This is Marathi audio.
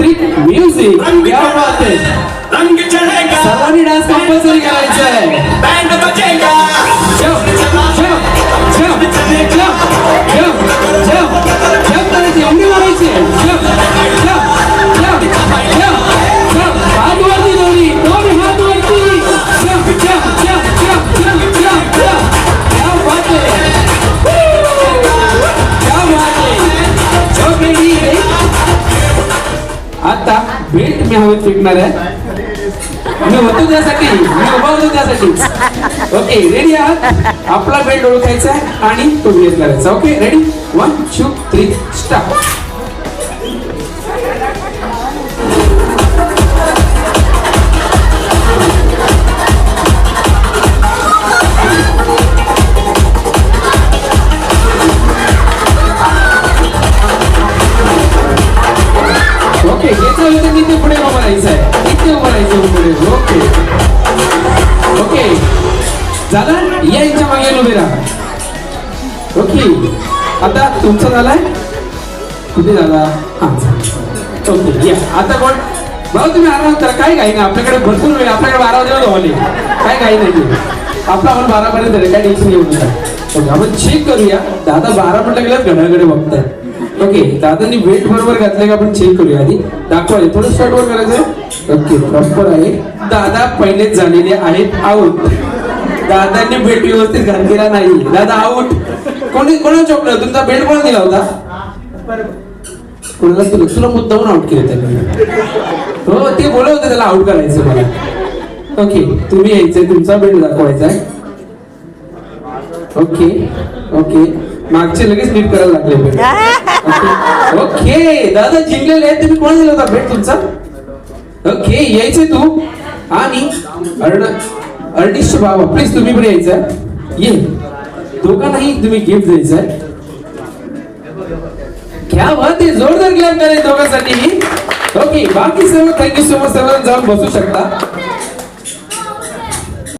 3 म्युझिक. क्या बात है. सर्वांनी डान्स कंपल्सरी करायचा आहे. Jump jump jump jump jump jump jump करायची. एवढी मारायची. Jump jump jump jump jump. हात वरती दोन्ही हात वरती. Jump jump jump jump jump jump jump. क्या बात है. क्या बात है. Jump ready. आता बेल्ट मी हवेत फेकणार आहे. मी होतो त्यासाठी, मी उभा होतो त्यासाठी. ओके रेडी आहात. आपला बेल्ट ओळखायचा आहे आणि तो वेअर करायचा. Okay ready 1 2 3 start. ओके घेतलं होतं मी ते पुढे उभं राहायचं आहे. इथे उभं राहायचं पुढे. ओके ओके झालं. या यांच्या मागे उभे राहा. ओके आता तुमचं झालंय. कुठे झाला. हा ओके या. आता कोण भाऊ तुम्ही आराम करा. काय काही नाही. आपल्याकडे भरपूर वेळ. आपल्याकडे 12 वाजेला हॉल आहे. काय काही नाही. आपला हॉल 12 पर्यंत आहे. काय टेन्शन घेऊ नका. ओके आपण चेक करूया. दादा 12 म्हटलं गेलं घड्याकडे बघताय. ओके दादांनी वेट बरोबर घातलंय का आपण चेक करूया. आधी दाखवायला थोडं शॉर्ट वर करायचंय. ओके प्रॉपर आहे. दादा पहिलेच झालेले आहेत आउट. दादांनी बेल्ट व्यवस्थित घातलेला नाही. दादा आउट. कोणा चोपलं. तुमचा बेल्ट कोण दिला होता. कोणाला तुला मुद्दाहून आउट केलं त्यांनी. हो ते बोलत होते त्याला आउट करायचं मला. ओके तुम्ही यायचंय. तुमचा बेल्ट दाखवायचा आहे. ओके ओके मागचे लगेच नीट करायला लागले बेल्ट. ओके दादा जिंकलेले आहेत. तुम्ही कोण दिला होता बेल्ट तुमचा. ओके यायचंय तू आणि अर्निश बाबा प्लीज तुम्ही पण यायचं. ये दोघांनाही तुम्ही गिफ्ट द्यायचंय. क्या बात आहे. जोरदार क्लॅप करायचं दोघांसाठी. ओके बाकी सर्व थँक्यू सो मच. सर्वांना जाऊन बसू शकता.